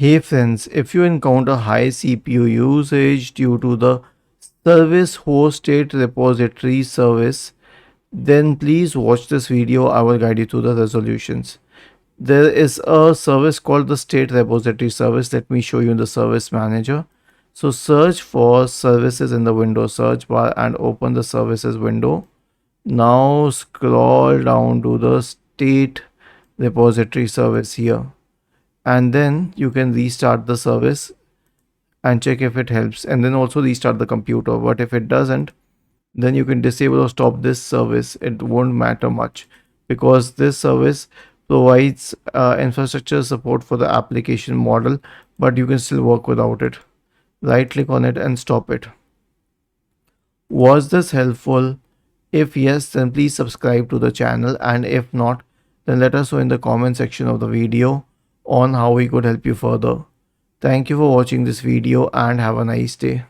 Hey friends, if you encounter high CPU usage due to the service hosted repository service, then please watch this video. I will guide you through the resolutions. There is a service called the state repository service. Let me show you in the service manager. So search for services in the Windows search bar and open the services window. Now scroll down to the state repository service here, and then you can restart the service and check if it helps, and then also restart the computer. But if it doesn't, then you can disable or stop this service. It won't matter much because this service provides infrastructure support for the application model, but you can still work without it. Right click on it and stop it. Was this helpful? If yes, then please subscribe to the channel, and if not, then let us know in the comment section of the video on how we could help you further. Thank you for watching this video and have a nice day.